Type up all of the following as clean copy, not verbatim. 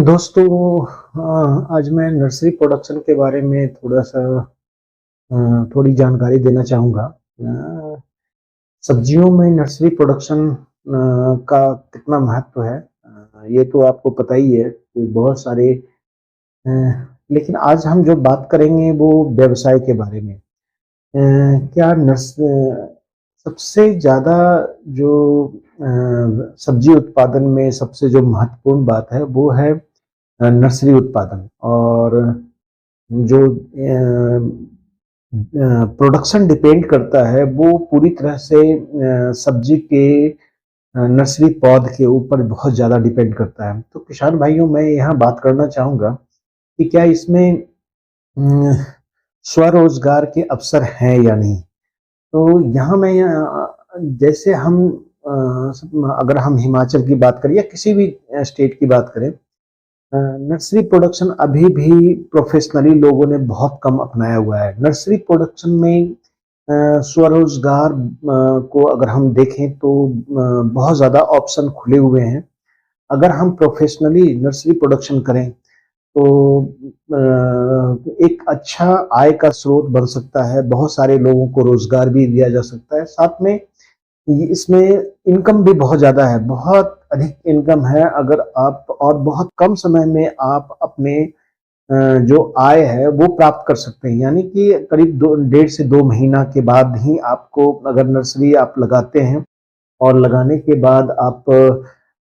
दोस्तों, आज मैं नर्सरी प्रोडक्शन के बारे में थोड़ी जानकारी देना चाहूँगा। सब्जियों में नर्सरी प्रोडक्शन का कितना महत्व है, ये तो आपको पता ही है कि बहुत सारे। अ, लेकिन आज हम जो बात करेंगे वो व्यवसाय के बारे में। क्या सबसे ज़्यादा जो सब्जी उत्पादन में सबसे जो महत्वपूर्ण बात है वो है नर्सरी उत्पादन। और जो प्रोडक्शन डिपेंड करता है वो पूरी तरह से सब्जी के नर्सरी पौध के ऊपर बहुत ज़्यादा डिपेंड करता है। तो किसान भाइयों, मैं यहाँ बात करना चाहूँगा कि क्या इसमें अ, स्वरोजगार के अवसर हैं या नहीं। तो यहाँ मैं जैसे अगर हम हिमाचल की बात करें या किसी भी स्टेट की बात करें, नर्सरी प्रोडक्शन अभी भी प्रोफेशनली लोगों ने बहुत कम अपनाया हुआ है। नर्सरी प्रोडक्शन में स्वरोजगार को अगर हम देखें तो बहुत ज़्यादा ऑप्शन खुले हुए हैं। अगर हम प्रोफेशनली नर्सरी प्रोडक्शन करें तो एक अच्छा आय का स्रोत बन सकता है, बहुत सारे लोगों को रोजगार भी दिया जा सकता है। साथ में इसमें इनकम भी बहुत ज़्यादा है, बहुत अधिक इनकम है। अगर आप और बहुत कम समय में आप अपने जो आय है वो प्राप्त कर सकते हैं। यानी कि करीब 1.5 से 2 महीना के बाद ही आपको, अगर नर्सरी आप लगाते हैं और लगाने के बाद आप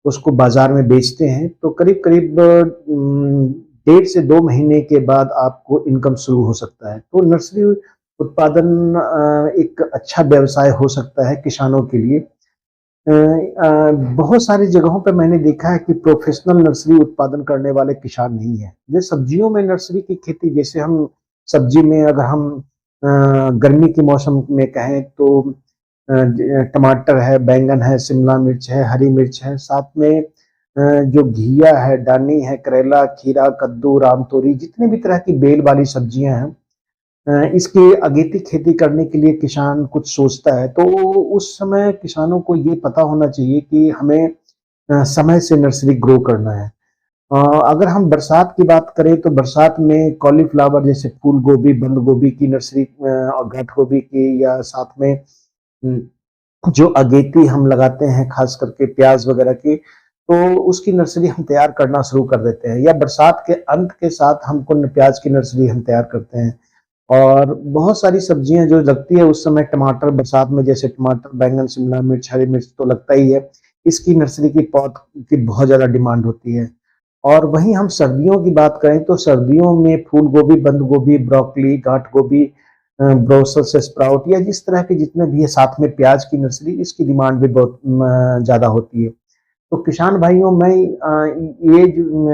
उसको बाजार में बेचते हैं तो करीब करीब 1.5 से 2 महीने के बाद आपको इनकम शुरू हो सकता है। तो नर्सरी उत्पादन एक अच्छा व्यवसाय हो सकता है किसानों के लिए। बहुत सारी जगहों पे मैंने देखा है कि प्रोफेशनल नर्सरी उत्पादन करने वाले किसान नहीं है। जैसे सब्जियों में नर्सरी की खेती, जैसे हम सब्जी में अगर हम गर्मी के मौसम में कहें तो टमाटर है, बैंगन है, शिमला मिर्च है, हरी मिर्च है, साथ में जो घिया है, डानी है, करेला, खीरा, कद्दू, रामतोरी, जितनी भी तरह की बेल वाली सब्जियां हैं, इसकी अगेती खेती करने के लिए किसान कुछ सोचता है तो उस समय किसानों को ये पता होना चाहिए कि हमें समय से नर्सरी ग्रो करना है। अगर हम बरसात की बात करें तो बरसात में कॉलीफ्लावर जैसे फूल गोभी, बंद गोभी की नर्सरी, और गठ गोभी की, या साथ में जो अगेती हम लगाते हैं खास करके प्याज वगैरह की, तो उसकी नर्सरी हम तैयार करना शुरू कर देते हैं। या बरसात के अंत के साथ हमको प्याज की नर्सरी हम तैयार करते हैं। और बहुत सारी सब्जियां जो लगती है उस समय, टमाटर बरसात में, जैसे टमाटर, बैंगन, शिमला मिर्च, हरी मिर्च तो लगता ही है। इसकी नर्सरी की पौध की बहुत ज्यादा डिमांड होती है। और वहीं हम सर्दियों की बात करें तो सर्दियों में फूल गोभी, बंद गोभी, ब्रोकली, गांठ गोभी, ब्रोसल्स स्प्राउट, या जिस तरह के जितने भी है, साथ में प्याज की नर्सरी, इसकी डिमांड भी बहुत ज्यादा होती है। तो किसान भाइयों,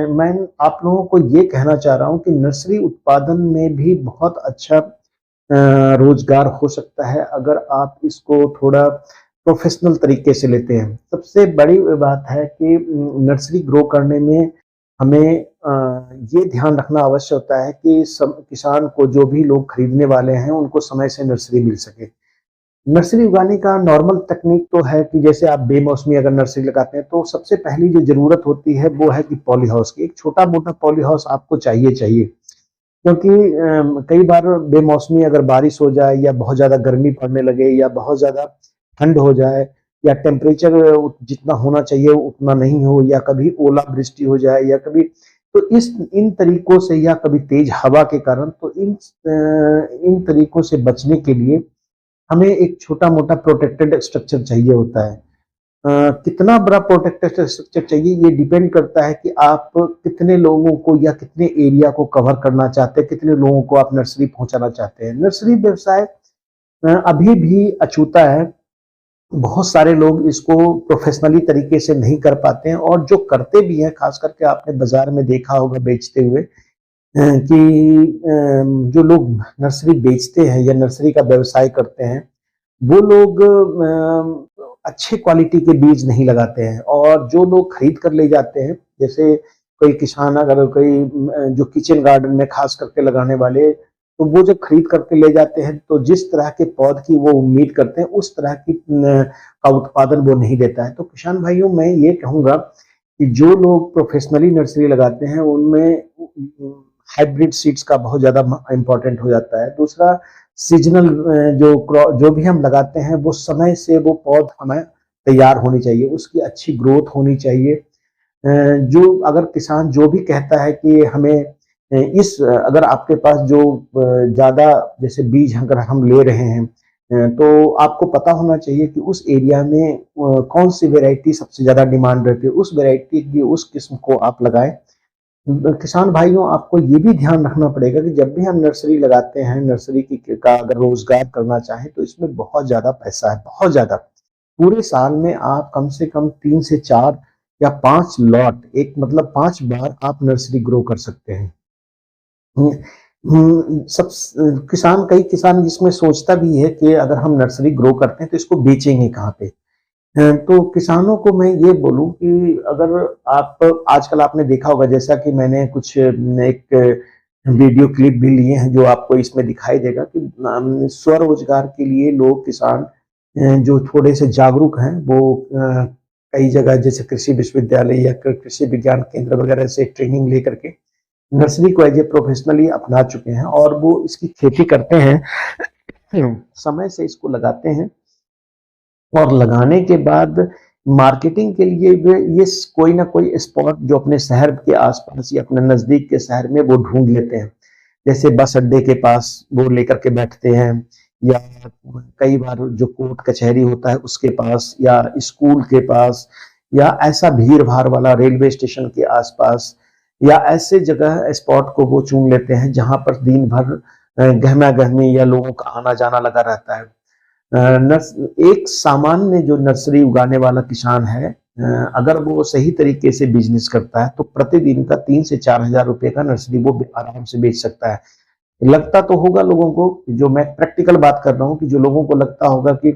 मैं आप लोगों को ये कहना चाह रहा हूँ कि नर्सरी उत्पादन में भी बहुत अच्छा रोजगार हो सकता है अगर आप इसको थोड़ा प्रोफेशनल तरीके से लेते हैं। सबसे बड़ी बात है कि नर्सरी ग्रो करने में हमें ये ध्यान रखना आवश्यक होता है कि किसान को, जो भी लोग खरीदने वाले हैं, उनको समय से नर्सरी मिल सके। नर्सरी उगाने का नॉर्मल तकनीक तो है कि जैसे आप बेमौसमी अगर नर्सरी लगाते हैं तो सबसे पहली जो जरूरत होती है वो है कि पॉली हाउस की। एक छोटा मोटा पॉली हाउस आपको चाहिए चाहिए, क्योंकि कई बार बेमौसमी अगर बारिश हो जाए, या बहुत ज्यादा गर्मी पड़ने लगे, या बहुत ज्यादा ठंड हो जाए, या टेम्परेचर जितना होना चाहिए उतना नहीं हो, या कभी ओला वृष्टि हो जाए, या कभी, तो इन तरीकों से, या कभी तेज हवा के कारण, तो इन तरीकों से बचने के लिए हमें एक छोटा मोटा प्रोटेक्टेड स्ट्रक्चर चाहिए होता है। कितना बड़ा प्रोटेक्टेड स्ट्रक्चर चाहिए ये डिपेंड करता है कि आप कितने लोगों को या कितने एरिया को कवर करना चाहते हैं, कितने लोगों को आप नर्सरी पहुंचाना चाहते हैं। नर्सरी व्यवसाय अभी भी अछूता है। बहुत सारे लोग इसको प्रोफेशनली तरीके से नहीं कर पाते हैं, और जो करते भी हैं, खास करके आपने बाजार में देखा होगा बेचते हुए, कि जो लोग नर्सरी बेचते हैं या नर्सरी का व्यवसाय करते हैं, वो लोग अच्छे क्वालिटी के बीज नहीं लगाते हैं। और जो लोग खरीद कर ले जाते हैं, जैसे कोई किसान, अगर कोई जो किचन गार्डन में खास करके लगाने वाले, तो वो जब खरीद करके ले जाते हैं तो जिस तरह के पौध की वो उम्मीद करते हैं उस तरह की का उत्पादन वो नहीं देता है। तो किसान भाइयों, मैं ये कहूंगा कि जो लोग प्रोफेशनली नर्सरी लगाते हैं उनमें हाइब्रिड सीड्स का बहुत ज़्यादा इम्पोर्टेंट हो जाता है। दूसरा, सीजनल जो भी हम लगाते हैं वो समय से वो पौध हमें तैयार होनी चाहिए, उसकी अच्छी ग्रोथ होनी चाहिए। जो अगर किसान जो भी कहता है कि हमें अगर आपके पास जो ज़्यादा जैसे बीज अगर हम ले रहे हैं, तो आपको पता होना चाहिए कि उस एरिया में कौन सी वैरायटी सबसे ज़्यादा डिमांड रहती है, उस वैरायटी की उस किस्म को आप लगाएं। किसान भाइयों, आपको ये भी ध्यान रखना पड़ेगा कि जब भी हम नर्सरी लगाते हैं, नर्सरी की का अगर रोजगार करना चाहें तो इसमें बहुत ज्यादा पैसा है, बहुत ज्यादा। पूरे साल में आप कम से कम 3 से 4 या 5 लॉट, एक मतलब 5 बार आप नर्सरी ग्रो कर सकते हैं। सब किसान, कई किसान इसमें सोचता भी है कि अगर हम नर्सरी ग्रो करते हैं तो इसको बेचेंगे कहाँ पे। तो किसानों को मैं ये बोलूं कि अगर आप आजकल आपने देखा होगा, जैसा कि मैंने कुछ एक वीडियो क्लिप भी लिए हैं जो आपको इसमें दिखाई देगा कि स्वरोजगार के लिए लोग किसान जो थोड़े से जागरूक हैं वो कई जगह जैसे कृषि विश्वविद्यालय या कृषि विज्ञान केंद्र वगैरह से ट्रेनिंग लेकर के नर्सरी को एज ए प्रोफेशनली अपना चुके हैं और वो इसकी खेती करते हैं, समय से इसको लगाते हैं और लगाने के बाद मार्केटिंग के लिए भी ये कोई ना कोई स्पॉट जो अपने शहर के आसपास या अपने नजदीक के शहर में वो ढूंढ लेते हैं। जैसे बस अड्डे के पास वो लेकर के बैठते हैं, या कई बार जो कोर्ट कचहरी होता है उसके पास, या स्कूल के पास, या ऐसा भीड़ भाड़ वाला रेलवे स्टेशन के आसपास, या ऐसे जगह स्पॉट को वो चुन लेते हैं जहां पर दिन भर गहमा गहमी या लोगों का आना जाना लगा रहता है। एक सामान्य जो नर्सरी उगाने वाला किसान है, अगर वो सही तरीके से बिजनेस करता है तो प्रतिदिन का 3 से 4 हजार रुपए का नर्सरी वो आराम से बेच सकता है। लगता तो होगा लोगों को, जो मैं प्रैक्टिकल बात कर रहा हूँ, कि जो लोगों को लगता होगा कि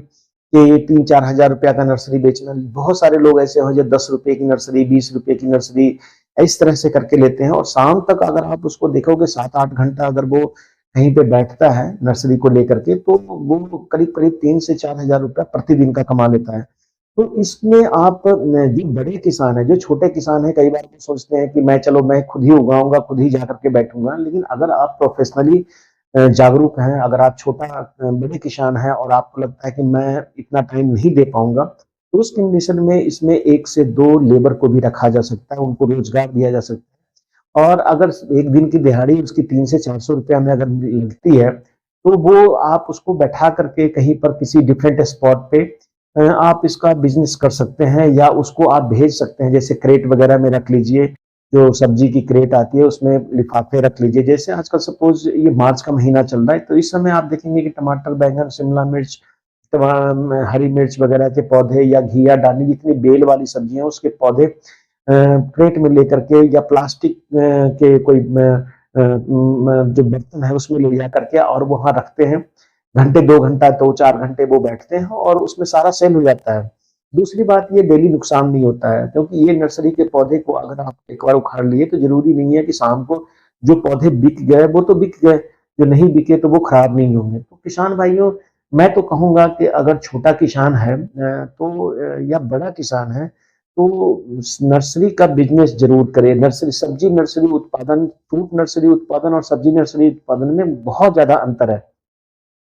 3-4 हजार रुपया का नर्सरी बेचना, बहुत सारे लोग ऐसे हैं जो 10 रुपए की नर्सरी, 20 रुपए की नर्सरी इस तरह से करके लेते हैं, और शाम तक अगर आप उसको देखोगे 7-8 घंटा अगर वो कहीं पे बैठता है नर्सरी को लेकर के, तो वो करीब करीब 3 से 4 हजार रुपया प्रतिदिन का कमा लेता है। तो इसमें आप जो बड़े किसान है, जो छोटे किसान है, कई बार वो सोचते हैं कि मैं खुद ही उगाऊंगा, खुद ही जा करके बैठूंगा। लेकिन अगर आप प्रोफेशनली जागरूक हैं, अगर आप बड़े किसान हैं और आपको लगता है कि मैं इतना टाइम नहीं दे पाऊंगा, तो उस कंडीशन में इसमें 1 से 2 लेबर को भी रखा जा सकता है, उनको रोजगार दिया जा सकता है। और अगर एक दिन की दिहाड़ी उसकी 300 से 400 रुपया में अगर लगती है, तो वो आप उसको बैठा करके कहीं पर किसी डिफरेंट स्पॉट पे आप इसका बिजनेस कर सकते हैं, या उसको आप भेज सकते हैं। जैसे क्रेट वगैरह में रख लीजिए, जो सब्जी की क्रेट आती है उसमें लिफाफे रख लीजिए। जैसे आजकल सपोज ये मार्च का महीना चल रहा है, तो इस समय आप देखेंगे कि टमाटर, बैंगन, शिमला मिर्च, हरी मिर्च वगैरह के पौधे, या घिया डाली, जितनी बेल वाली सब्जियां उसके पौधे क्रेट में लेकर के, या प्लास्टिक के कोई जो बर्तन है उसमें ले जा करके और वहां रखते हैं। घंटे 2 घंटा 2-4 घंटे वो बैठते हैं और उसमें सारा सेल हो जाता है। दूसरी बात, ये डेली नुकसान नहीं होता है, क्योंकि ये नर्सरी के पौधे को अगर आप एक बार उखाड़ लिए तो जरूरी नहीं है कि शाम को जो पौधे बिक गए वो तो बिक गए, जो नहीं बिके तो वो खराब नहीं होंगे। तो किसान भाइयों, मैं तो कहूंगा कि अगर छोटा किसान है या बड़ा किसान है, तो नर्सरी का बिजनेस जरूर करे। नर्सरी, सब्जी नर्सरी उत्पादन, फ्रूट नर्सरी उत्पादन और सब्जी नर्सरी उत्पादन में बहुत ज्यादा अंतर है।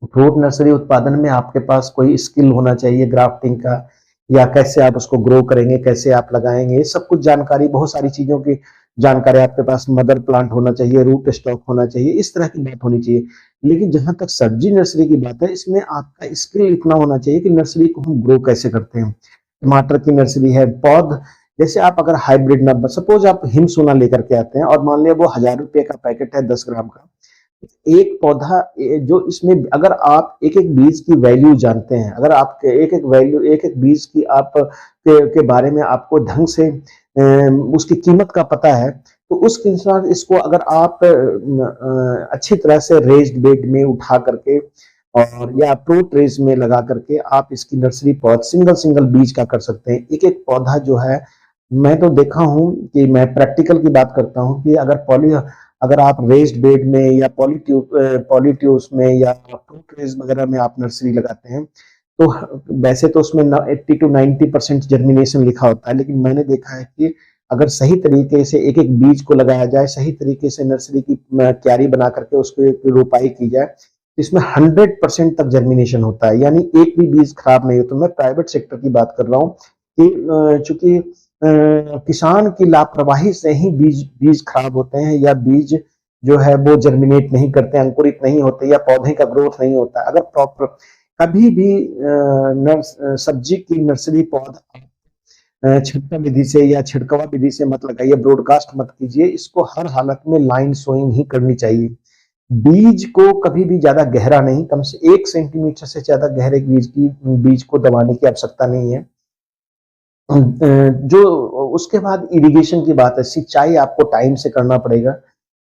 फ्रूट नर्सरी उत्पादन में आपके पास कोई स्किल होना चाहिए ग्राफ्टिंग का, या कैसे आप उसको ग्रो करेंगे, कैसे आप लगाएंगे, ये सब कुछ जानकारी, बहुत सारी चीजों की जानकारी आपके पास, मदर प्लांट होना चाहिए, रूट स्टॉक होना चाहिए, इस तरह की बात होनी चाहिए। लेकिन जहां तक सब्जी नर्सरी की बात है, इसमें आपका स्किल इतना होना चाहिए कि नर्सरी को हम ग्रो कैसे करते हैं। टमाटर की नर्सरी है, पौध, जैसे आप अगर हाइब्रिड ना, सपोज आप हिमसोना लेकर के आते हैं और मान लिया वो 1000 रुपए का पैकेट है 10 ग्राम का, एक पौधा जो इसमें, अगर आप एक एक बीज की वैल्यू जानते हैं, अगर आप एक एक बीज की के बारे में आपको ढंग से उसकी कीमत का पता है, तो उसके अनुसार इसको अगर आप अच्छी तरह से रेज्ड बेड में उठा करके और या प्रो ट्रेस में लगा करके आप इसकी नर्सरी पौध सिंगल सिंगल बीज का कर सकते हैं। एक एक पौधा जो है, मैं तो देखा हूं कि, मैं प्रैक्टिकल की बात करता हूं कि अगर आप रेज्ड बेड में या पॉलीट्यूब्स में या प्रो ट्रेस वगैरह में आप नर्सरी लगाते हैं, तो वैसे तो उसमें 80 to 90% जर्मिनेशन लिखा होता है, लेकिन मैंने देखा है कि अगर सही तरीके से एक एक बीज को लगाया जाए, सही तरीके से नर्सरी की क्यारी बना करके उसकी रोपाई की जाए, तो इसमें 100% तक जर्मिनेशन होता है, यानी एक भी बीज खराब नहीं होता। मैं प्राइवेट सेक्टर की बात कर रहा हूँ कि चूंकि किसान की लापरवाही से ही बीज बीज खराब होते हैं, या बीज जो है वो जर्मिनेट नहीं करते, अंकुरित नहीं होते, या पौधे का ग्रोथ नहीं होता। अगर प्रॉपर कभी भी सब्जी की नर्सरी पौधा छिड़का विधि से या छिड़कवा विधि से मत लगाइए, ब्रॉडकास्ट मत कीजिए, इसको हर हालत में लाइन सोइंग ही करनी चाहिए। बीज को कभी भी ज्यादा गहरा नहीं, कम से 1 सेंटीमीटर से ज्यादा गहरे बीज को दबाने की आवश्यकता नहीं है। जो उसके बाद इरिगेशन की बात है, सिंचाई आपको टाइम से करना पड़ेगा।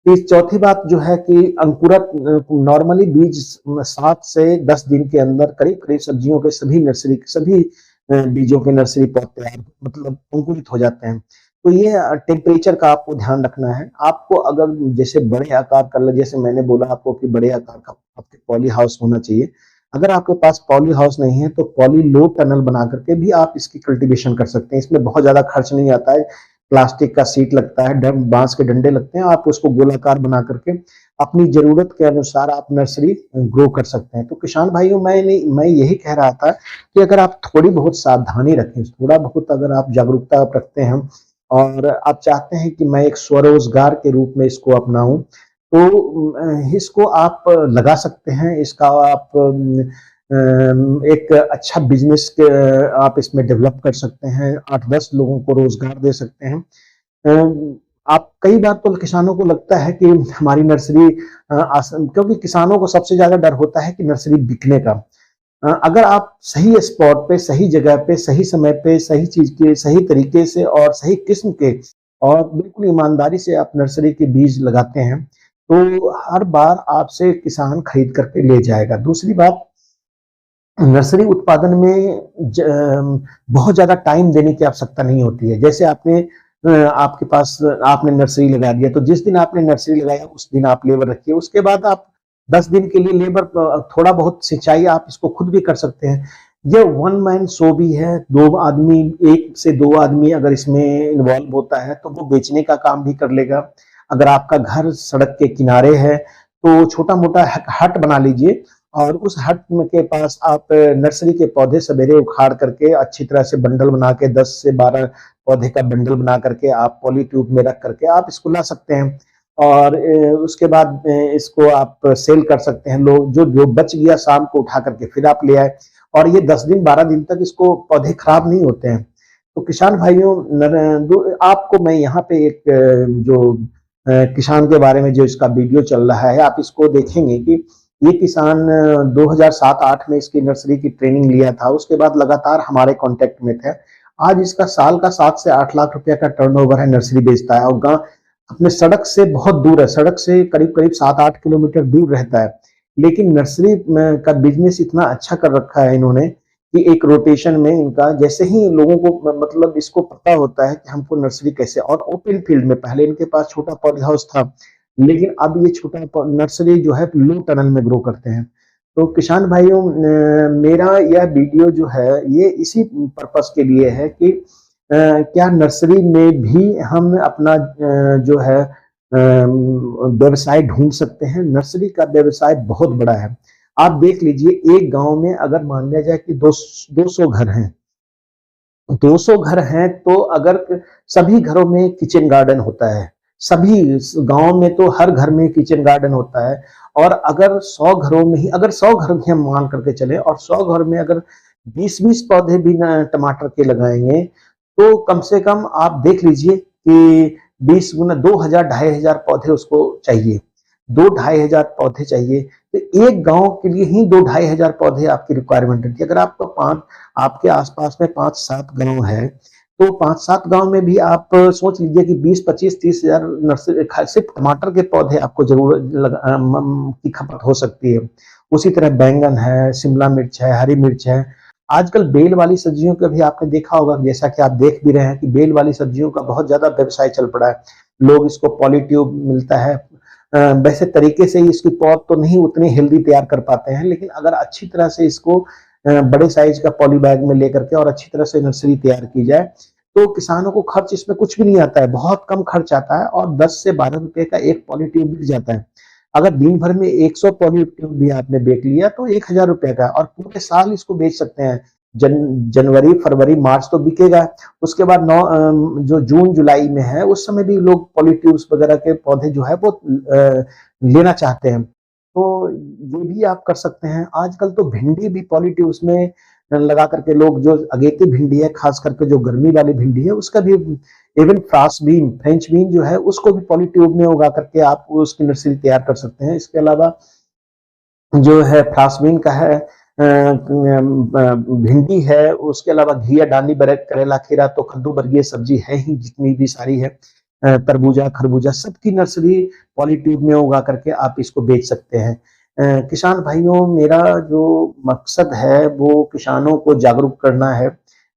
फिर चौथी बात जो है कि अंकुरत, नॉर्मली बीज 7 से 10 दिन के अंदर करीब करीब सब्जियों के सभी बीजों के नर्सरी पौध तैयार मतलब अंकुरित हो जाते हैं। तो ये टेम्परेचर का आपको ध्यान रखना है। आपको अगर जैसे बड़े आकार का, जैसे मैंने बोला आपको कि बड़े आकार का आपके पॉली हाउस होना चाहिए। अगर आपके पास पॉली हाउस नहीं है तो पॉली लो टनल बना करके भी आप इसकी कल्टीवेशन कर सकते हैं। इसमें बहुत ज्यादा खर्च नहीं आता है, प्लास्टिक का सीट लगता है, बांस के डंडे लगते हैं, आप उसको गोलाकार बना करके अपनी जरूरत के अनुसार आप नर्सरी ग्रो कर सकते हैं। तो किसान भाइयों, मैं यही कह रहा था कि अगर आप थोड़ी बहुत सावधानी रखें, थोड़ा बहुत अगर आप जागरूकता रखते हैं और आप चाहते हैं कि मैं एक स्वरोजगार के रूप में इसको अपनाऊं, तो इसको आप लगा सकते हैं। इसका आप एक अच्छा बिजनेस आप इसमें डेवलप कर सकते हैं, 8-10 लोगों को रोजगार दे सकते हैं। आप कई बार तो किसानों को लगता है कि हमारी नर्सरी क्योंकि किसानों को सबसे ज्यादा डर होता है कि नर्सरी बिकने का। अगर आप सही स्पॉट पे, सही जगह पे, सही समय पे, सही चीज के सही तरीके से और सही किस्म के और बिल्कुल ईमानदारी से आप नर्सरी के बीज लगाते हैं, तो हर बार आपसे किसान खरीद करके ले जाएगा। दूसरी बात, नर्सरी उत्पादन में बहुत ज्यादा टाइम देने की आवश्यकता नहीं होती है। जैसे आपके पास आपने नर्सरी लगा दिया, तो जिस दिन आपने नर्सरी लगाया उस दिन आप लेबर रखिए, उसके बाद आप 10 दिन के लिए लेबर, थोड़ा बहुत सिंचाई आप इसको खुद भी कर सकते हैं। ये वन मैन शो भी है, 2 आदमी, 1 से 2 आदमी अगर इसमें इन्वॉल्व होता है तो वो बेचने का काम भी कर लेगा। अगर आपका घर सड़क के किनारे है तो छोटा मोटा हट बना लीजिए और उस हट के पास आप नर्सरी के पौधे सवेरे उखाड़ करके अच्छी तरह से बंडल बना के 10 से 12 पौधे का बंडल बना करके आप पॉली ट्यूब में रख करके आप इसको ला सकते हैं और उसके बाद इसको आप सेल कर सकते हैं। लोग जो बच गया शाम को उठा करके फिर आप ले आए, और ये 10 दिन 12 दिन तक इसको पौधे खराब नहीं होते हैं। तो किसान भाइयों, आपको मैं यहाँ पे एक जो किसान के बारे में जो इसका वीडियो चल रहा है, आप इसको देखेंगे कि ये किसान 2007-8 में इसकी नर्सरी की ट्रेनिंग लिया था, उसके बाद लगातार हमारे कांटेक्ट में थे। आज इसका साल का 7 से 8 लाख रुपया का टर्नओवर है, नर्सरी बेचता है और गांव अपने सड़क से बहुत दूर है, सड़क से करीब करीब 7-8 किलोमीटर दूर रहता है। लेकिन नर्सरी का बिजनेस इतना अच्छा कर रखा है इन्होंने कि एक रोटेशन में इनका, जैसे ही लोगों को मतलब इसको पता होता है कि हमको नर्सरी कैसे, और ओपन फील्ड में, पहले इनके पास छोटा पॉली हाउस था लेकिन अब ये छोटा नर्सरी जो है लो टनल में ग्रो करते हैं। तो किसान भाइयों, मेरा यह वीडियो जो है ये इसी पर्पस के लिए है कि क्या नर्सरी में भी हम अपना जो है व्यवसाय ढूंढ सकते हैं। नर्सरी का व्यवसाय बहुत बड़ा है। आप देख लीजिए, एक गांव में अगर मान लिया जाए कि 200 घर हैं, 200 घर हैं, तो अगर सभी घरों में किचन गार्डन होता है, सभी गांव में तो हर घर में किचन गार्डन होता है, और अगर 100 घरों में ही, अगर 100 घर भी हम मान करके चले और 100 घर में अगर 20-20 पौधे भी टमाटर के लगाएंगे, तो कम से कम आप देख लीजिए कि 20 गुना 2000, 2500 पौधे उसको चाहिए, 2-2500 पौधे चाहिए। तो एक गांव के लिए ही 2-2500 पौधे आपकी रिक्वायरमेंट है। अगर आपको आपके आसपास में 5-7 गांव है, तो 5-7 गांव में भी आप सोच लीजिए कि 20-25-30 हजार नर्सरी सिर्फ टमाटर के पौधे आपको जरूरत की खपत हो सकती है। उसी तरह बैंगन है, शिमला मिर्च है, हरी मिर्च है। आजकल बेल वाली सब्जियों का भी आपने देखा होगा, जैसा कि आप देख भी रहे हैं कि बेल वाली सब्जियों का बहुत ज्यादा व्यवसाय चल पड़ा है। लोग इसको पॉलीट्यूब मिलता है, वैसे तरीके से इसकी पौध तो नहीं उतनी हेल्दी तैयार कर पाते हैं, लेकिन अगर अच्छी तरह से इसको बड़े साइज का पॉली बैग में लेकर के और अच्छी तरह से नर्सरी तैयार की जाए तो किसानों को खर्च इसमें कुछ भी नहीं आता है, बहुत कम खर्च आता है और 10 से 12 रुपए का एक पॉलीट्यूब बिक जाता है। अगर दिन भर में 100 पॉलीट्यूब भी आपने बेच लिया तो 1000 रुपए का, और पूरे साल इसको बेच सकते हैं। जनवरी, फरवरी, मार्च तो बिकेगा। उसके बाद जो जून जुलाई में है उस समय भी लोग पॉलीट्यूब्स वगैरह के पौधे जो है वो लेना चाहते हैं। तो ये भी आप कर सकते हैं। आजकल तो भिंडी भी पॉलीट्यूब्स में लगा करके लोग, जो अगेती भिंडी है, खास करके जो गर्मी वाली भिंडी है, उसका भी, इवन फ्रेंच बीन जो है उसको भी पॉलीट्यूब में उगा करके आप उसकी नर्सरी तैयार कर सकते हैं। इसके अलावा जो है फ्रांसबीन का है, भिंडी है, उसके अलावा घिया, डाली, बरक, करेला, खीरा, तो कद्दू वर्गीय सब्जी है ही जितनी भी सारी है, तरबूजा, खरबूजा, सबकी नर्सरी पॉलीट्यूब में उगा करके आप इसको बेच सकते हैं। किसान भाइयों, मेरा जो मकसद है वो किसानों को जागरूक करना है।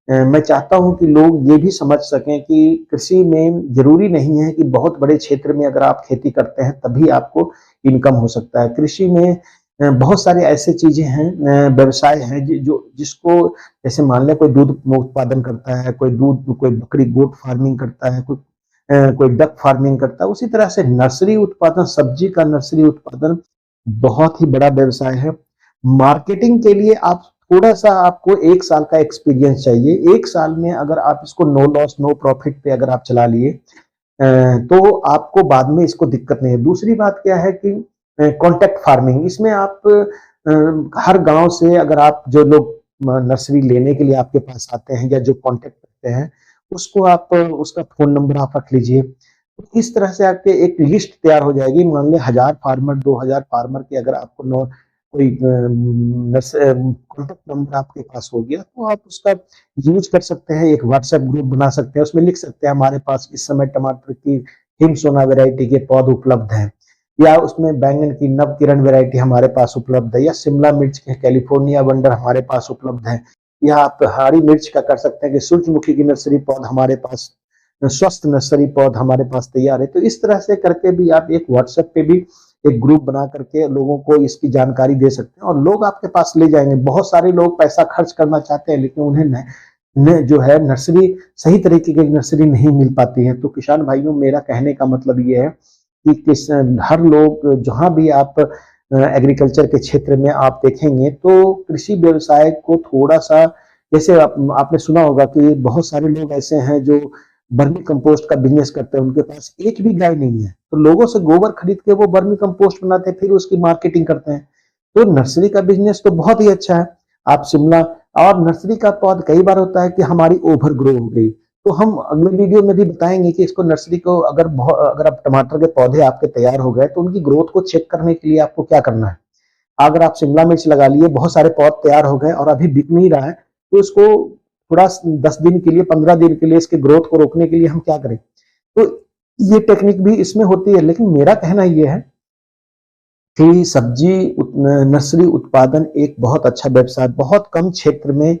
मैं चाहता हूं कि लोग ये भी समझ सकें कि कृषि में जरूरी नहीं है कि बहुत बड़े क्षेत्र में अगर आप खेती करते हैं तभी आपको इनकम हो सकता है। कृषि में बहुत सारे ऐसे चीजें हैं, व्यवसाय हैं जो जिसको, जैसे मान लें कोई दूध उत्पादन करता है, कोई बकरी गोट फार्मिंग करता है, कोई डक फार्मिंग करता है। उसी तरह से नर्सरी उत्पादन, सब्जी का नर्सरी उत्पादन बहुत ही बड़ा व्यवसाय है। मार्केटिंग के लिए आप थोड़ा सा, आपको 1 साल का एक्सपीरियंस चाहिए। 1 साल में अगर आप इसको नो लॉस नो प्रॉफिट पे अगर आप चला लिए तो आपको बाद में इसको दिक्कत नहीं है। दूसरी बात क्या है कि कॉन्टेक्ट फार्मिंग, इसमें आप हर गांव से अगर आप, जो लोग नर्सरी लेने के लिए आपके पास आते हैं या जो कॉन्टेक्ट करते हैं, उसको आप, उसका फोन नंबर आप रख लीजिए। तो इस तरह से आपके एक लिस्ट तैयार हो जाएगी। मान लें 1000 फार्मर, 2000 फार्मर की अगर आपको कोई कॉन्टेक्ट नंबर आपके पास हो गया तो आप उसका यूज कर सकते हैं। एक व्हाट्सएप ग्रुप बना सकते हैं, उसमें लिख सकते हैं हमारे पास इस समय टमाटर की हिम सोना वेराइटी के पौध उपलब्ध हैं, या उसमें बैंगन की नव किरण वेराइटी हमारे पास उपलब्ध है, या शिमला मिर्च के कैलिफोर्निया वंडर हमारे पास उपलब्ध है, या आप हरी मिर्च का कर सकते हैं कि सूरजमुखी की नर्सरी पौध हमारे पास, स्वस्थ नर्सरी पौध हमारे पास तैयार है। तो इस तरह से करके भी आप एक व्हाट्सएप पे भी एक ग्रुप बना करके लोगों को इसकी जानकारी दे सकते हैं और लोग आपके पास ले जाएंगे। बहुत सारे लोग पैसा खर्च करना चाहते हैं लेकिन उन्हें जो है नर्सरी, सही तरीके की नर्सरी नहीं मिल पाती है। तो किसान भाइयों, मेरा कहने का मतलब ये है कि हर लोग, जहां भी आप एग्रीकल्चर के क्षेत्र में आप देखेंगे तो कृषि व्यवसाय को थोड़ा सा, जैसे आपने सुना होगा कि बहुत सारे लोग ऐसे हैं जो वर्मी कंपोस्ट का बिजनेस करते हैं, उनके पास एक भी गाय नहीं है, तो लोगों से गोबर खरीद के वो वर्मी कंपोस्ट बनाते हैं, फिर उसकी मार्केटिंग करते हैं। तो नर्सरी का बिजनेस तो बहुत ही अच्छा है। आप शिमला, और नर्सरी का पौध कई बार होता है कि हमारी ओवर ग्रो हो गई, तो हम अगले वीडियो में भी बताएंगे कि इसको, नर्सरी को, अगर आप टमाटर के पौधे आपके तैयार हो गए तो उनकी ग्रोथ को चेक करने के लिए आपको क्या करना है। अगर आप शिमला मिर्च लगा लिए, बहुत सारे पौध तैयार हो गए और अभी बिक नहीं रहा है, तो इसको थोड़ा 10 दिन के लिए, 15 दिन के लिए इसके ग्रोथ को रोकने के लिए हम क्या करें। तो ये टेक्निक भी इसमें होती है। लेकिन मेरा कहना यह है कि सब्जी नर्सरी उत्पादन एक बहुत अच्छा व्यवसाय, बहुत कम क्षेत्र में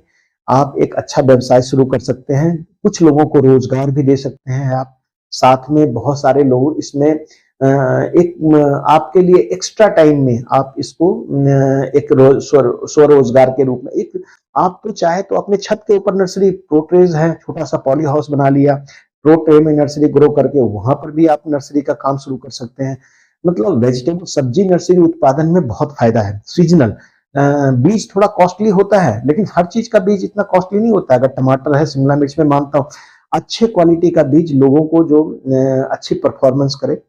आप एक अच्छा व्यवसाय शुरू कर सकते हैं। कुछ लोगों को रोजगार भी दे सकते हैं आप, साथ में बहुत सारे लोग इसमें एक आपके लिए एक्स्ट्रा टाइम में आप इसको एक स्वरोजगार के रूप में, एक, आप तो चाहे तो अपने छत के ऊपर नर्सरी, प्रो ट्रेज है, छोटा सा पॉली हाउस बना लिया, प्रो ट्रे में नर्सरी ग्रो करके वहां पर भी आप नर्सरी का काम शुरू कर सकते हैं। मतलब वेजिटेबल, सब्जी नर्सरी उत्पादन में बहुत फायदा है। सीजनल बीज थोड़ा कॉस्टली होता है, लेकिन हर चीज का बीज इतना कॉस्टली नहीं होता है। अगर टमाटर है, शिमला मिर्च में मानता हूँ अच्छे क्वालिटी का बीज लोगों को जो अच्छी परफॉर्मेंस करे,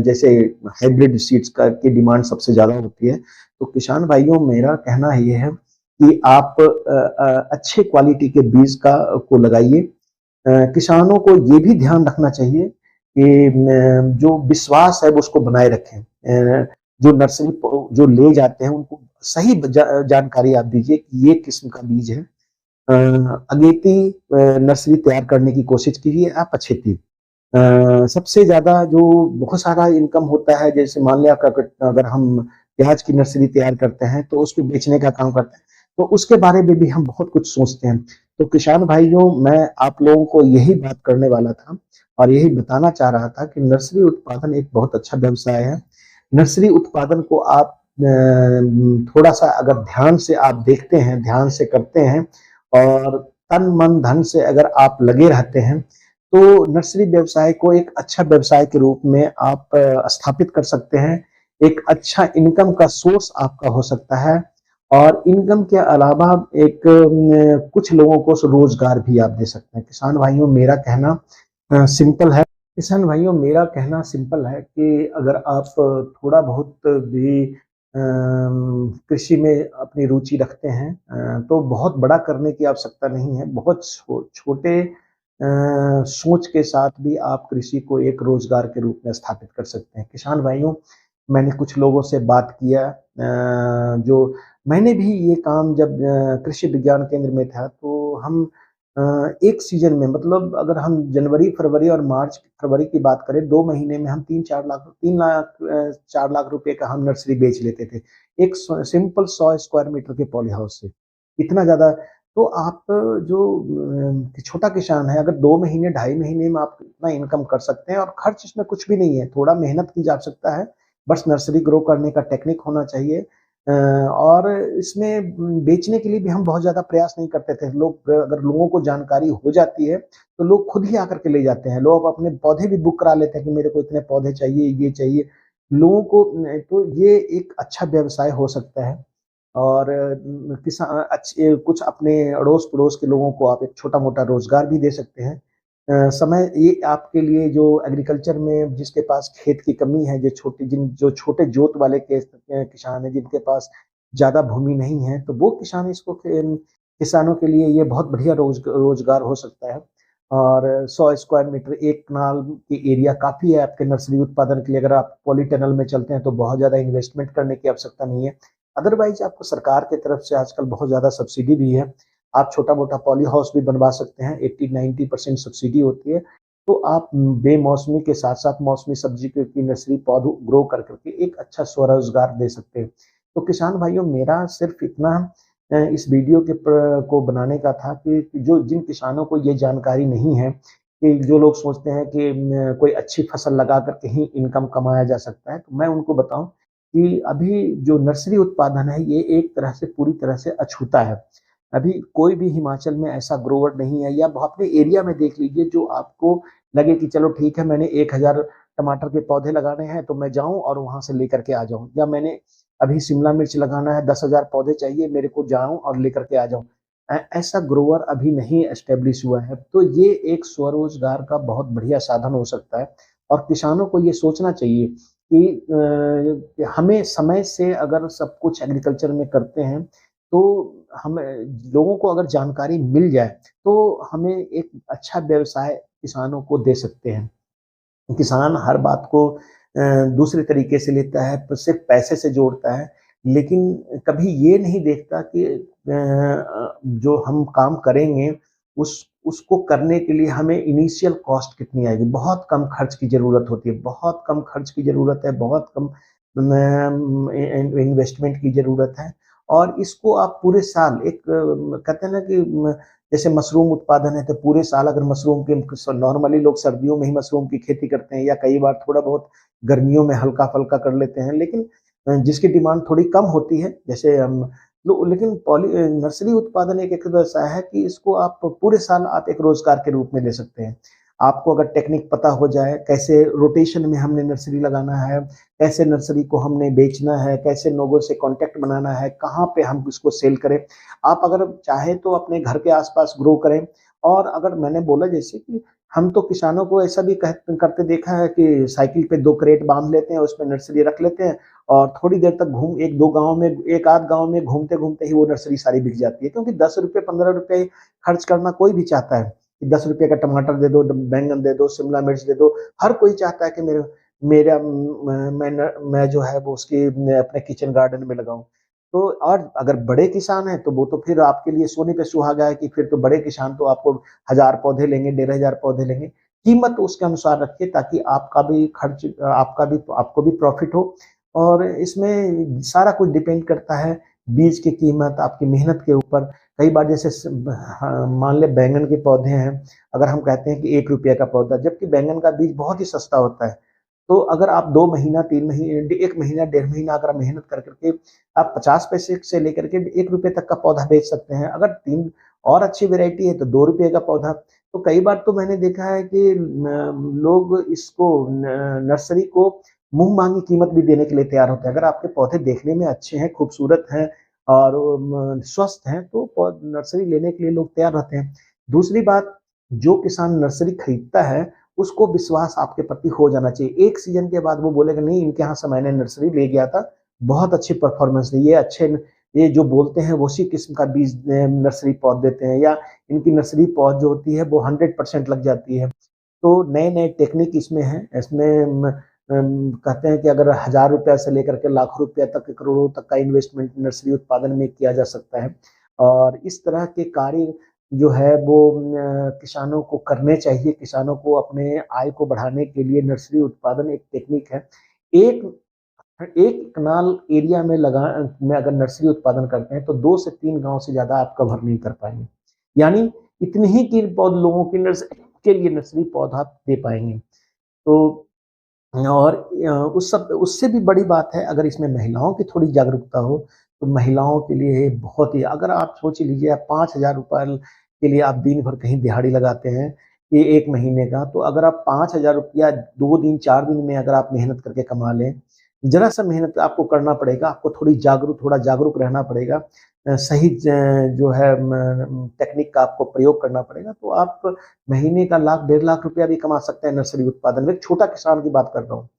जैसे हाइब्रिड सीड्स का की डिमांड सबसे ज्यादा होती है। तो किसान भाइयों, मेरा कहना यह है कि आप अच्छे क्वालिटी के बीज को लगाइए। किसानों को ये भी ध्यान रखना चाहिए कि जो विश्वास है वो उसको बनाए रखें। जो नर्सरी जो ले जाते हैं उनको सही जानकारी आप दीजिए कि ये किस्म का बीज है। अगेती नर्सरी तैयार करने की कोशिश कीजिए आप, अछेती। सबसे ज्यादा जो बहुत सारा इनकम होता है, जैसे मान लिया अगर हम प्याज की नर्सरी तैयार करते हैं तो उसको बेचने का काम करते हैं, तो उसके बारे में भी हम बहुत कुछ सोचते हैं। तो किसान भाइयों, मैं आप लोगों को यही बात करने वाला था और यही बताना चाह रहा था कि नर्सरी उत्पादन एक बहुत अच्छा व्यवसाय है। नर्सरी उत्पादन को आप थोड़ा सा अगर ध्यान से आप देखते हैं, ध्यान से करते हैं और तन मन धन से अगर आप लगे रहते हैं, तो नर्सरी व्यवसाय को एक अच्छा व्यवसाय के रूप में आप स्थापित कर सकते हैं। एक अच्छा इनकम का सोर्स आपका हो सकता है और इनकम के अलावा एक कुछ लोगों को रोजगार भी आप दे सकते हैं। किसान भाइयों, मेरा कहना सिंपल है। किसान भाइयों, मेरा कहना सिंपल है कि अगर आप थोड़ा बहुत भी कृषि में अपनी रुचि रखते हैं, तो बहुत बड़ा करने की आवश्यकता नहीं है। बहुत छोटे सोच के साथ भी आप कृषि को एक रोजगार के रूप में स्थापित कर सकते हैं। किसान भाइयों, मैंने कुछ लोगों से बात किया, जो मैंने भी ये काम जब कृषि विज्ञान केंद्र में था, तो हम एक सीजन में, मतलब अगर हम जनवरी, फरवरी और मार्च फरवरी की बात करें, 2 महीने में हम 3 लाख 4 लाख रुपए का हम नर्सरी बेच लेते थे। एक सिंपल 100 स्क्वायर मीटर के पॉली हाउस से। इतना ज़्यादा। तो आप जो छोटा किसान है, अगर 2 महीने, ढाई महीने में आप इतना इनकम कर सकते हैं और खर्च इसमें कुछ भी नहीं है, थोड़ा मेहनत की जा सकता है, बस नर्सरी ग्रो करने का टेक्निक होना चाहिए। और इसमें बेचने के लिए भी हम बहुत ज़्यादा प्रयास नहीं करते थे। अगर लोगों को जानकारी हो जाती है, तो लोग खुद ही आकर के ले जाते हैं। लोग अपने पौधे भी बुक करा लेते हैं कि मेरे को इतने पौधे चाहिए, ये चाहिए। लोगों को तो ये एक अच्छा व्यवसाय हो सकता है। और अच्छे कुछ अपने अड़ोस-पड़ोस के लोगों को आप एक छोटा-मोटा रोज़गार भी दे सकते हैं। समय ये आपके लिए जो एग्रीकल्चर में जिसके पास खेत की कमी है, जो छोटे जोत वाले किसान हैं, जिनके पास ज़्यादा भूमि नहीं है, तो वो किसान इसको किसानों के लिए ये बहुत बढ़िया रोज़गार हो सकता है। और 100 स्क्वायर मीटर, 1 कनाल की एरिया काफ़ी है आपके नर्सरी उत्पादन के लिए। अगर आप पॉलीटनल में चलते हैं, तो बहुत ज़्यादा इन्वेस्टमेंट करने की आवश्यकता नहीं है। अदरवाइज़ आपको सरकार की तरफ से आजकल बहुत ज़्यादा सब्सिडी भी है। आप छोटा-मोटा पॉली हाउस भी बनवा सकते हैं, 80-90% सब्सिडी होती है। तो आप बेमौसमी के साथ-साथ मौसमी सब्जी की नर्सरी पौधों ग्रो कर कर के एक अच्छा स्वरोज़गार दे सकते हैं। तो किसान भाइयों, मेरा सिर्फ़ इतना इस वीडियो को बनाने का था कि जो जिन किसानों को ये जानकारी नहीं है, कि जो लोग सोचते हैं कि कोई अच्छी फसल लगा कर के ही इनकम कमाया जा सकता है, तो मैं उनको बताऊँ कि अभी जो नर्सरी उत्पादन है, ये एक तरह से पूरी तरह से अछूता है। अभी कोई भी हिमाचल में ऐसा ग्रोवर नहीं है, या आप अपने एरिया में देख लीजिए जो आपको लगे कि चलो ठीक है, मैंने 1000 टमाटर के पौधे लगाने हैं, तो मैं जाऊँ और वहाँ से लेकर के आ जाऊँ, या मैंने अभी शिमला मिर्च लगाना है, 10,000 पौधे चाहिए मेरे को, जाऊँ और लेकर के आ जाऊँ। ऐसा ग्रोवर अभी नहीं एस्टेब्लिश हुआ है, तो ये एक स्वरोजगार का बहुत बढ़िया साधन हो सकता है। और किसानों को ये सोचना चाहिए कि हमें समय से अगर सब कुछ एग्रीकल्चर में करते हैं, तो हमें लोगों को अगर जानकारी मिल जाए, तो हमें एक अच्छा व्यवसाय किसानों को दे सकते हैं। किसान हर बात को दूसरे तरीके से लेता है, तो सिर्फ पैसे से जोड़ता है, लेकिन कभी ये नहीं देखता कि जो हम काम करेंगे, उसको करने के लिए हमें इनिशियल कॉस्ट कितनी आएगी। बहुत कम खर्च की ज़रूरत होती है, बहुत कम खर्च की ज़रूरत है, बहुत कम इन्वेस्टमेंट की ज़रूरत है। और इसको आप पूरे साल एक कहते हैं ना कि जैसे मशरूम उत्पादन है, तो पूरे साल अगर मशरूम की नॉर्मली लोग सर्दियों में ही मशरूम की खेती करते हैं, या कई बार थोड़ा बहुत गर्मियों में हल्का-फुल्का कर लेते हैं, लेकिन जिसकी डिमांड थोड़ी कम होती है, जैसे हम लो लेकिन नर्सरी उत्पादन एक ऐसा है कि इसको आप पूरे साल आप एक रोज़गार के रूप में ले सकते हैं। आपको अगर टेक्निक पता हो जाए, कैसे रोटेशन में हमने नर्सरी लगाना है, कैसे नर्सरी को हमने बेचना है, कैसे लोगों से कॉन्टैक्ट बनाना है, कहाँ पे हम इसको सेल करें। आप अगर चाहें तो अपने घर के आस-पास ग्रो करें। और अगर मैंने बोला जैसे कि हम तो किसानों को ऐसा भी करते देखा है कि साइकिल पे 2 क्रेट बाँध लेते हैं, उसमें नर्सरी रख लेते हैं और थोड़ी देर तक 1-2 गाँव में, 1 आध गाँव में घूमते-घूमते ही वो नर्सरी सारी बिक जाती है। क्योंकि ₹10 ₹15 खर्च करना कोई भी चाहता है कि ₹10 का टमाटर दे दो, बैंगन दे दो, शिमला मिर्च दे दो। हर कोई चाहता है कि मेरा मैं जो है वो उसकी अपने किचन गार्डन में लगाऊँ। तो और अगर बड़े किसान हैं, तो वो तो फिर आपके लिए सोने पे सुहागा है कि फिर तो बड़े किसान तो आपको 1000 पौधे लेंगे, 1500 पौधे लेंगे। कीमत उसके अनुसार रखिए, ताकि आपका भी खर्च, आपको भी प्रॉफ़िट हो। और इसमें सारा कुछ डिपेंड करता है बीज की कीमत, आपकी मेहनत के ऊपर। कई बार जैसे मान लें बैंगन के पौधे हैं, अगर हम कहते हैं कि ₹1 का पौधा, जबकि बैंगन का बीज बहुत ही सस्ता होता है। तो अगर आप 2 महीना, 3 महीने, 1 महीना, डेढ़ महीना अगर मेहनत कर कर के आप 50 पैसे से लेकर के ₹1 तक का पौधा बेच सकते हैं। अगर 3 और अच्छी वैरायटी है तो ₹2 का पौधा। तो कई बार तो मैंने देखा है कि लोग इसको नर्सरी को मुँह मांगी कीमत भी देने के लिए तैयार होते हैं। अगर आपके पौधे देखने में अच्छे हैं, खूबसूरत हैं और स्वस्थ हैं तो नर्सरी लेने के लिए लोग तैयार रहते हैं। दूसरी बात, जो किसान नर्सरी खरीदता है, उसको विश्वास आपके प्रति हो जाना चाहिए। एक सीज़न के बाद वो बोलेगा नहीं, इनके यहाँ से मैंने नर्सरी ले गया था, बहुत अच्छी परफ़ॉर्मेंस है, ये जो बोलते हैं वो उसी किस्म का बीज नर्सरी पौध देते हैं, या इनकी नर्सरी पौध जो होती है वो 100% लग जाती है। तो नए-नए टेक्निक इसमें हैं, इसमें कहते हैं कि अगर ₹1000 से लेकर के लाखों रुपया तक, करोड़ों तक का इन्वेस्टमेंट नर्सरी उत्पादन में किया जा सकता है। और इस तरह के कार्य जो है वो किसानों को करने चाहिए। किसानों को अपने आय को बढ़ाने के लिए नर्सरी उत्पादन एक टेक्निक है। एक एक कनाल एरिया में अगर नर्सरी उत्पादन करते हैं तो 2 से 3 गाँव से ज़्यादा आप कवर नहीं कर पाएँगे। यानी इतने ही की पौध लोगों की नर्सरी के लिए नर्सरी पौधा आप दे पाएँगे। तो और उस सब उससे भी बड़ी बात है, अगर इसमें महिलाओं की थोड़ी जागरूकता हो, तो महिलाओं के लिए बहुत ही, अगर आप सोच लीजिए आप ₹5000 के लिए आप दिन भर कहीं दिहाड़ी लगाते हैं, ये 1 महीने का, तो अगर आप ₹5000 2 दिन 4 दिन में अगर आप मेहनत करके कमा लें, ज़रा-सा मेहनत आपको करना पड़ेगा, आपको थोड़ा जागरूक रहना पड़ेगा। सही जो है टेक्निक का आपको प्रयोग करना पड़ेगा, तो आप महीने का लाख, डेढ़ लाख रुपया भी कमा सकते हैं नर्सरी उत्पादन में। एक छोटा किसान की बात कर रहा हूँ।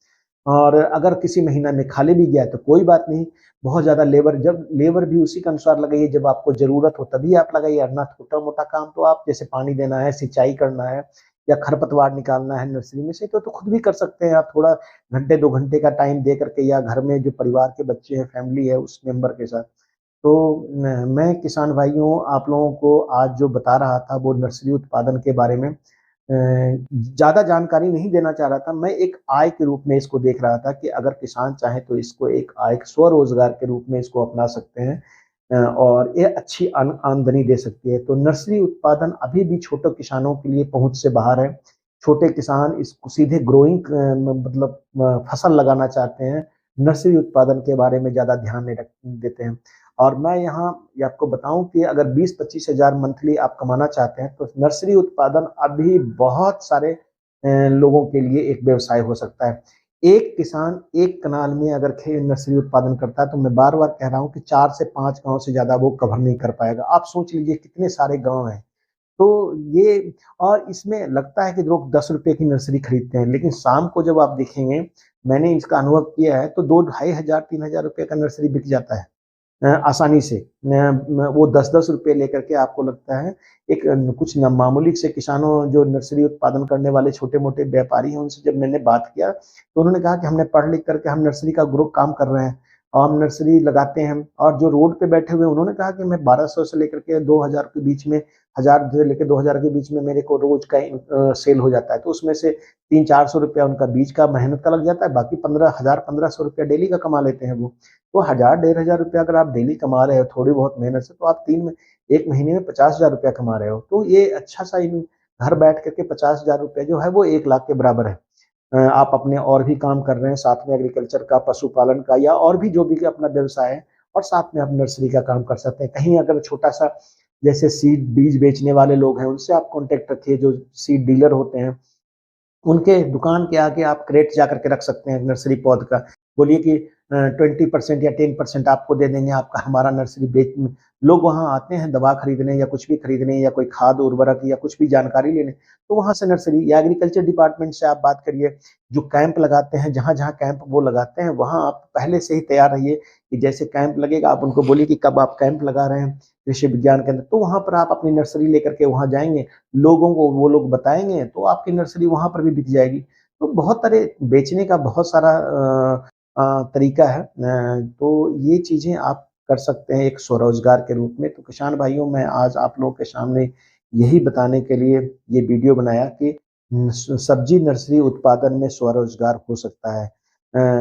और अगर किसी महीना में खाली भी गया तो कोई बात नहीं, बहुत ज़्यादा लेबर भी उसी के अनुसार लगाइए, जब आपको ज़रूरत हो तभी आप लगाइए, वरना छोटा-मोटा काम तो आप, जैसे पानी देना है, सिंचाई करना है या खरपतवार निकालना है नर्सरी में से, तो खुद भी कर सकते हैं आप। थोड़ा घंटे 2 घंटे का टाइम दे करके, या घर में जो परिवार के बच्चे हैं, फैमिली है, उस मेंबर के साथ। तो मैं किसान भाइयों आप लोगों को आज जो बता रहा था वो नर्सरी उत्पादन के बारे में ज़्यादा जानकारी नहीं देना चाह रहा था। मैं एक आय के रूप में इसको देख रहा था कि अगर किसान चाहे तो इसको एक आय, स्वरोज़गार के रूप में इसको अपना सकते हैं, और ये अच्छी आमदनी दे सकती है। तो नर्सरी उत्पादन अभी भी छोटे किसानों के लिए पहुँच से बाहर है। छोटे किसान इसको सीधे ग्रोइंग मतलब फसल लगाना चाहते हैं। नर्सरी उत्पादन के बारे में ज़्यादा ध्यान नहीं रख देते हैं। और मैं यहाँ ये आपको बताऊँ कि अगर 20-25 हज़ार मंथली आप कमाना चाहते हैं, तो नर्सरी उत्पादन अभी बहुत सारे लोगों के लिए एक व्यवसाय हो सकता है। एक किसान एक कनाल में अगर खे नर्सरी उत्पादन करता है, तो मैं बार-बार कह रहा हूँ कि 4 से 5 गाँव से ज़्यादा वो कवर नहीं कर पाएगा। आप सोच लीजिए कितने सारे गाँव हैं। तो ये, और इसमें लगता है कि लोग ₹10 की नर्सरी खरीदते हैं, लेकिन शाम को जब आप देखेंगे, मैंने इसका अनुभव किया है, तो 2 ढाई हज़ार, ₹3000 का नर्सरी बिक जाता है। आसानी से। वो 10-10 रुपए लेकर के, आपको लगता है एक कुछ न मामूली से किसानों, जो नर्सरी उत्पादन करने वाले छोटे-मोटे व्यापारी हैं, उनसे जब मैंने बात किया, तो उन्होंने कहा कि हमने पढ़ लिख करके हम नर्सरी का ग्रुप काम कर रहे हैं और हम नर्सरी लगाते हैं। और जो रोड पे बैठे हुए हैं, उन्होंने कहा कि मैं 1200 से लेकर के 2000 के बीच में, 1000 से लेके 2000 के बीच में मेरे को रोज़ का सेल हो जाता है। तो उसमें से 300-400 उनका बीज का, मेहनत का लग जाता है, बाकी 15,000-1500 डेली का कमा लेते हैं वो। तो 1000 डेढ़ हज़ार रुपया अगर आप डेली कमा रहे हो थोड़ी बहुत मेहनत से, तो आप 1 महीने में 50,000 रुपया कमा रहे हो। तो ये अच्छा-सा इन घर बैठ कर के 50,000 रुपया जो है वो 1 लाख के बराबर है। आप अपने और भी काम कर रहे हैं साथ में, एग्रीकल्चर का, पशुपालन का, या और भी जो भी अपना व्यवसाय है, और साथ में आप नर्सरी का काम कर सकते हैं। कहीं अगर छोटा-सा, जैसे सीड बीज बेचने वाले लोग हैं, उनसे आप कॉन्टैक्ट रखिए, जो सीड डीलर होते हैं। उनके दुकान के आगे आप क्रेट जाकर के रख सकते हैं नर्सरी पौध का। बोलिए कि 20% या 10% आपको दे देंगे, आपका हमारा नर्सरी बेच, लोग वहाँ आते हैं दवा खरीदने या कुछ भी खरीदने, या कोई खाद उर्वरक या कुछ भी जानकारी लेने, तो वहाँ से नर्सरी या एग्रीकल्चर डिपार्टमेंट से आप बात करिए। जो कैंप लगाते हैं, जहाँ-जहाँ कैंप वो लगाते हैं, वहाँ आप पहले से ही तैयार रहिए कि जैसे कैंप लगेगा, आप उनको बोलिए कि कब आप कैंप लगा रहे हैं कृषि विज्ञान केंद्र, तो वहाँ पर आप अपनी नर्सरी लेकर के वहाँ जाएँगे, लोगों को वो लोग बताएँगे, तो आपकी नर्सरी वहाँ पर भी बिक जाएगी। तो बहुत तरह बेचने का बहुत सारा तरीका है। तो ये चीज़ें आप कर सकते हैं एक स्वरोज़गार के रूप में। तो किसान भाइयों, मैं आज आप लोगों के सामने यही बताने के लिए ये वीडियो बनाया कि सब्ज़ी नर्सरी उत्पादन में स्वरोज़गार हो सकता है।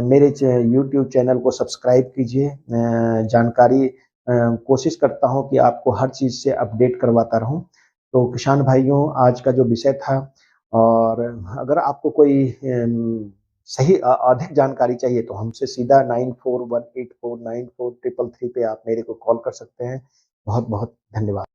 मेरे यूट्यूब चैनल को सब्सक्राइब कीजिए। जानकारी कोशिश करता हूँ कि आपको हर चीज़ से अपडेट करवाता रहूँ। तो किसान भाइयों, आज का जो विषय था, और अगर आपको कोई सही अधिक जानकारी चाहिए, तो हमसे सीधा 9418494333 पे आप मेरे को कॉल कर सकते हैं। बहुत-बहुत धन्यवाद।